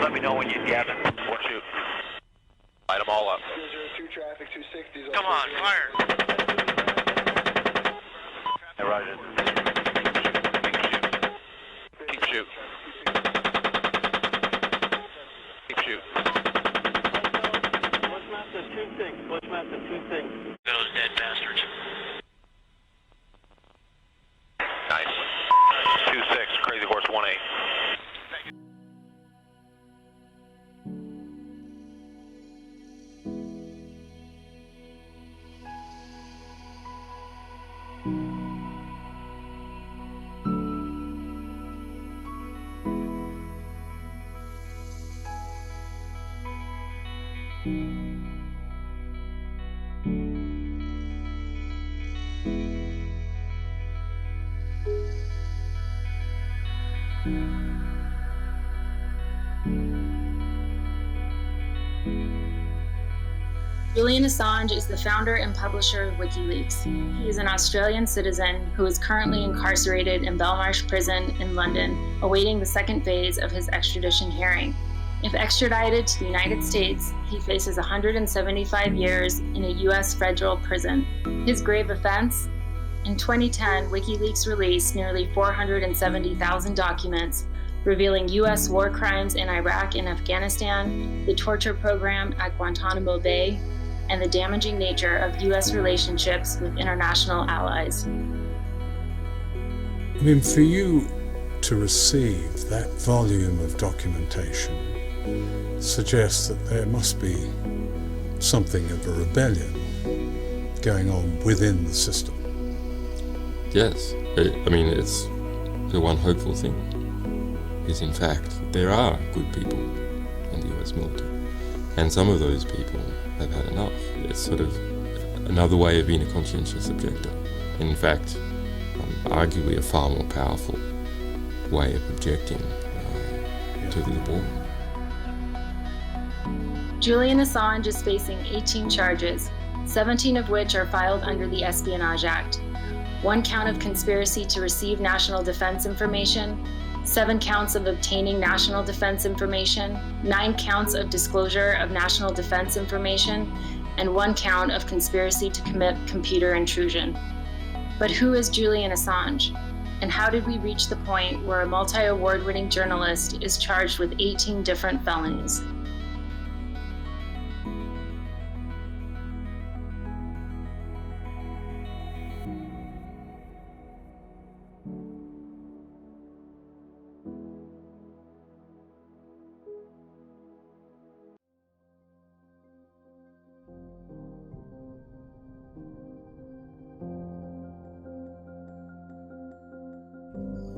let me know when you get them. What shoot? Light them all up. 002 traffic, 260. Come on, fire. Hey, Roger. Keep shoot. Keep shoot. Bushmaster 2-6, Bushmaster 2-6. Those dead bastards. Nice. 2-6, Crazy Horse 1-8. Julian Assange is the founder and publisher of WikiLeaks. He is an Australian citizen who is currently incarcerated in Belmarsh Prison in London, awaiting the second phase of his extradition hearing. If extradited to the United States, he faces 175 years in a U.S. federal prison. His grave offense? In 2010, WikiLeaks released nearly 470,000 documents revealing U.S. war crimes in Iraq and Afghanistan, the torture program at Guantanamo Bay, and the damaging nature of U.S. relationships with international allies. I mean, for you to receive that volume of documentation suggests that there must be something of a rebellion going on within the system. Yes, I mean, it's the one hopeful thing is in fact there are good people in the US military, and some of those people have had enough. It's sort of another way of being a conscientious objector, and in fact arguably a far more powerful way of objecting to the war. Julian Assange is facing 18 charges, 17 of which are filed under the Espionage Act. 1 count of conspiracy to receive national defense information, 7 counts of obtaining national defense information, 9 counts of disclosure of national defense information, and 1 count of conspiracy to commit computer intrusion. But who is Julian Assange? And how did we reach the point where a multi-award-winning journalist is charged with 18 different felonies?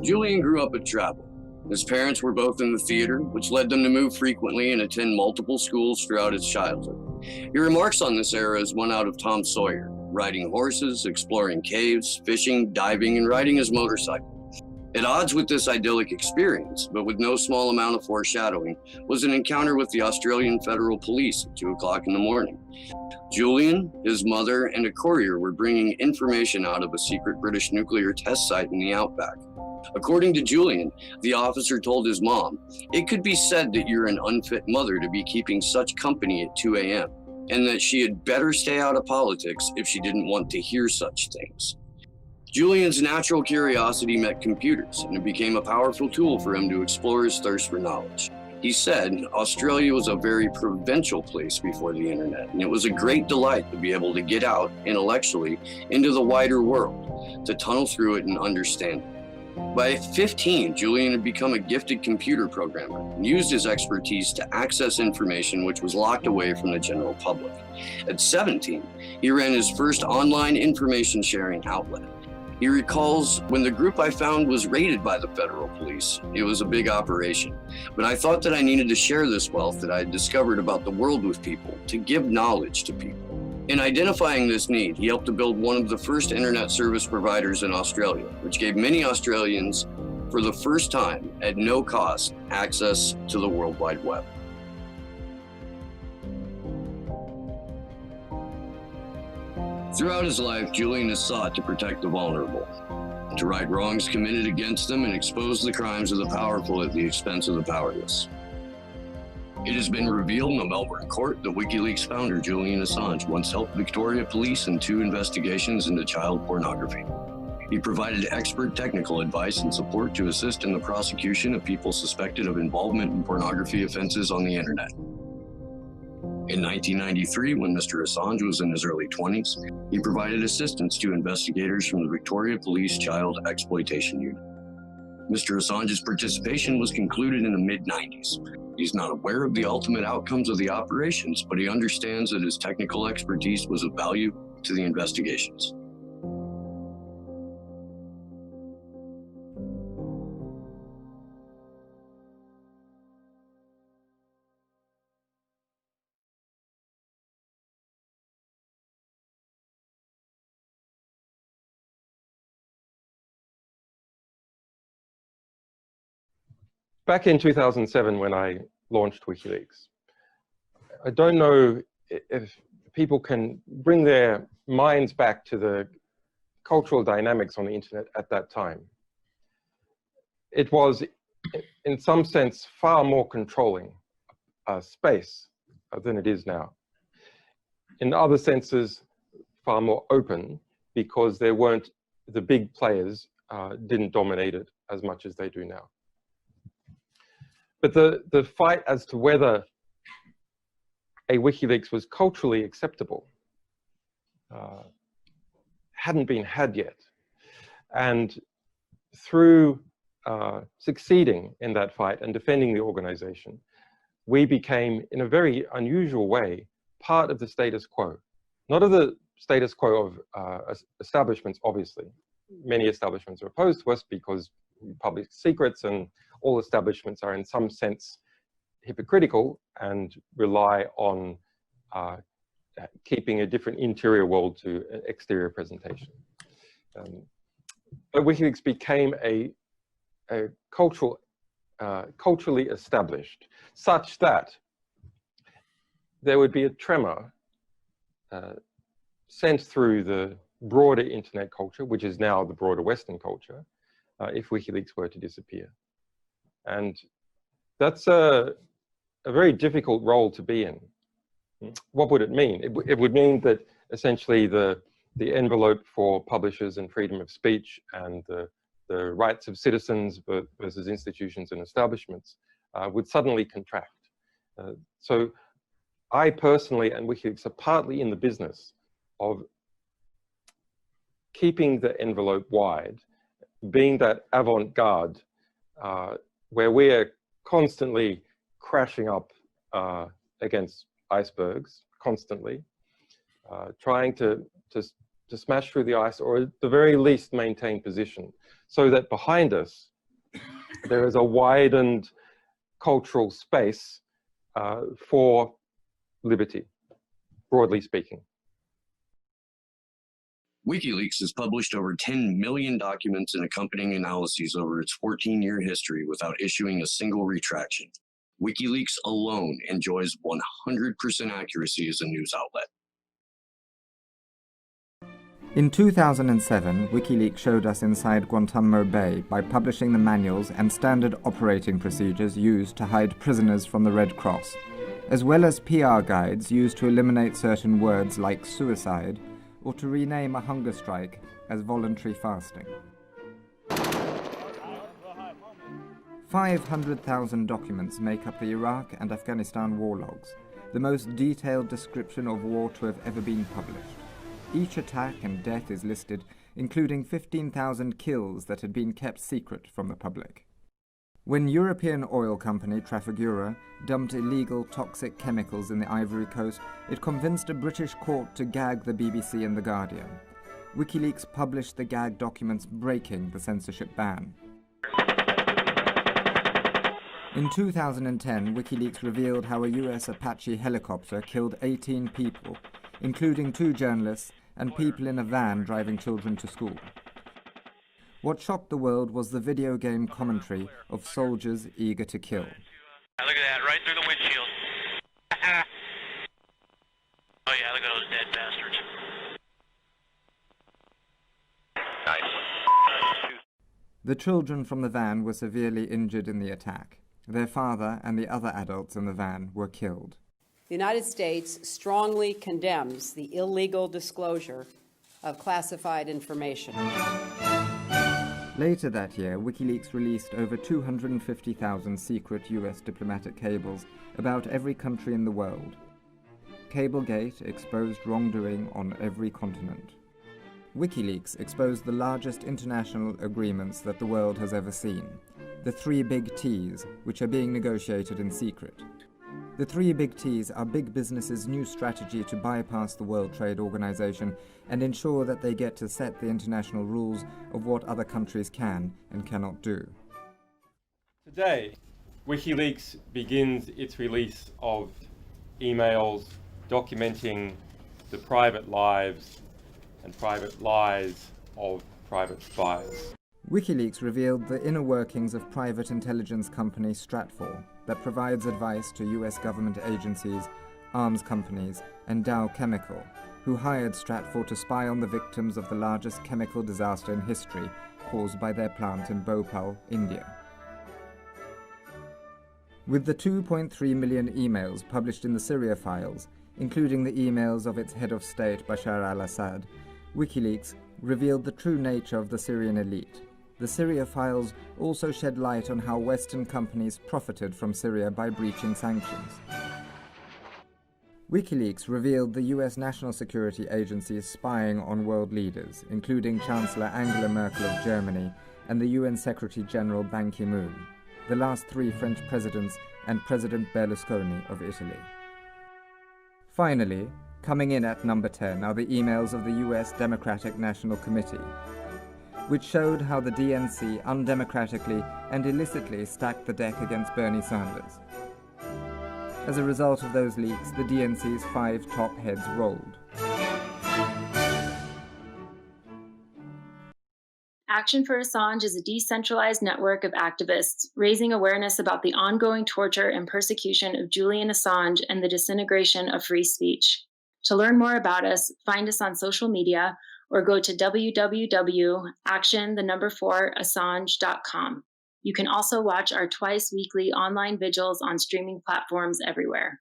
Julian grew up at travel. His parents were both in the theater, which led them to move frequently and attend multiple schools throughout his childhood. He remarks on this era as one out of Tom Sawyer, riding horses, exploring caves, fishing, diving, and riding his motorcycle. At odds with this idyllic experience, but with no small amount of foreshadowing, was an encounter with the Australian Federal Police at 2 o'clock in the morning. Julian, his mother, and a courier were bringing information out of a secret British nuclear test site in the outback. According to Julian, the officer told his mom, "It could be said that you're an unfit mother to be keeping such company at 2 a.m., and that she had better stay out of politics if she didn't want to hear such things." Julian's natural curiosity met computers, and it became a powerful tool for him to explore his thirst for knowledge. He said Australia was a very provincial place before the internet, and it was a great delight to be able to get out intellectually into the wider world, to tunnel through it and understand it. By 15, Julian had become a gifted computer programmer and used his expertise to access information which was locked away from the general public. At 17, he ran his first online information sharing outlet. He recalls, "When the group I found was raided by the federal police, it was a big operation. But I thought that I needed to share this wealth that I had discovered about the world with people, to give knowledge to people." In identifying this need, he helped to build one of the first internet service providers in Australia, which gave many Australians, for the first time, at no cost, access to the World Wide Web. Throughout his life, Julian has sought to protect the vulnerable, to right wrongs committed against them and expose the crimes of the powerful at the expense of the powerless. It has been revealed in a Melbourne court that WikiLeaks founder Julian Assange once helped Victoria Police in 2 investigations into child pornography. He provided expert technical advice and support to assist in the prosecution of people suspected of involvement in pornography offenses on the internet. In 1993, when Mr. Assange was in his early 20s, he provided assistance to investigators from the Victoria Police Child Exploitation Unit. Mr. Assange's participation was concluded in the mid-90s. He's not aware of the ultimate outcomes of the operations, but he understands that his technical expertise was of value to the investigations. Back in 2007, when I launched WikiLeaks, I don't know if people can bring their minds back to the cultural dynamics on the internet at that time. It was, in some sense, far more controlling space than it is now. In other senses, far more open, because there weren't, the big players didn't dominate it as much as they do now. But the fight as to whether a WikiLeaks was culturally acceptable hadn't been had yet. And through succeeding in that fight and defending the organization, we became, in a very unusual way, part of the status quo. Not of the status quo of establishments, obviously. Many establishments are opposed to us because we publish secrets, and all establishments are in some sense hypocritical and rely on keeping a different interior world to an exterior presentation. But WikiLeaks became a culturally established, such that there would be a tremor sent through the broader internet culture, which is now the broader Western culture, if WikiLeaks were to disappear. And that's a very difficult role to be in. What would it mean? It would mean that essentially the envelope for publishers and freedom of speech and the rights of citizens versus institutions and establishments would suddenly contract. So I personally and WikiLeaks are partly in the business of keeping the envelope wide, being that avant-garde where we're constantly crashing up against icebergs, constantly, trying to smash through the ice, or at the very least maintain position, so that behind us there is a widened cultural space for liberty, broadly speaking. WikiLeaks has published over 10 million documents and accompanying analyses over its 14-year history without issuing a single retraction. WikiLeaks alone enjoys 100% accuracy as a news outlet. In 2007, WikiLeaks showed us inside Guantanamo Bay by publishing the manuals and standard operating procedures used to hide prisoners from the Red Cross, as well as PR guides used to eliminate certain words like suicide, or to rename a hunger strike as voluntary fasting. 500,000 documents make up the Iraq and Afghanistan war logs, the most detailed description of war to have ever been published. Each attack and death is listed, including 15,000 kills that had been kept secret from the public. When European oil company Trafigura dumped illegal toxic chemicals in the Ivory Coast, it convinced a British court to gag the BBC and The Guardian. WikiLeaks published the gag documents breaking the censorship ban. In 2010, WikiLeaks revealed how a US Apache helicopter killed 18 people, including 2 journalists and people in a van driving children to school. What shocked the world was the video game commentary of soldiers eager to kill. Look at that, right through the windshield. Oh yeah, look at those dead bastards. Nice. The children from the van were severely injured in the attack, Their father and the other adults in the van were killed. The United States strongly condemns the illegal disclosure of classified information. Later that year, WikiLeaks released over 250,000 secret US diplomatic cables about every country in the world. Cablegate exposed wrongdoing on every continent. WikiLeaks exposed the largest international agreements that the world has ever seen, the 3 big T's, which are being negotiated in secret. The 3 big T's are big businesses' new strategy to bypass the World Trade Organization and ensure that they get to set the international rules of what other countries can and cannot do. Today, WikiLeaks begins its release of emails documenting the private lives and private lies of private spies. WikiLeaks revealed the inner workings of private intelligence company Stratfor that provides advice to US government agencies, arms companies, and Dow Chemical, who hired Stratfor to spy on the victims of the largest chemical disaster in history caused by their plant in Bhopal, India. With the 2.3 million emails published in the Syria files, including the emails of its head of state Bashar al-Assad, WikiLeaks revealed the true nature of the Syrian elite. The Syria files also shed light on how Western companies profited from Syria by breaching sanctions. WikiLeaks revealed the US National Security Agency's spying on world leaders, including Chancellor Angela Merkel of Germany and the UN Secretary-General Ban Ki-moon, the last 3 French presidents, and President Berlusconi of Italy. Finally, coming in at number 10 are the emails of the US Democratic National Committee, which showed how the DNC undemocratically and illicitly stacked the deck against Bernie Sanders. As a result of those leaks, the DNC's 5 top heads rolled. Action for Assange is a decentralized network of activists raising awareness about the ongoing torture and persecution of Julian Assange and the disintegration of free speech. To learn more about us, find us on social media or go to www.action4assange.com. You can also watch our twice weekly online vigils on streaming platforms everywhere.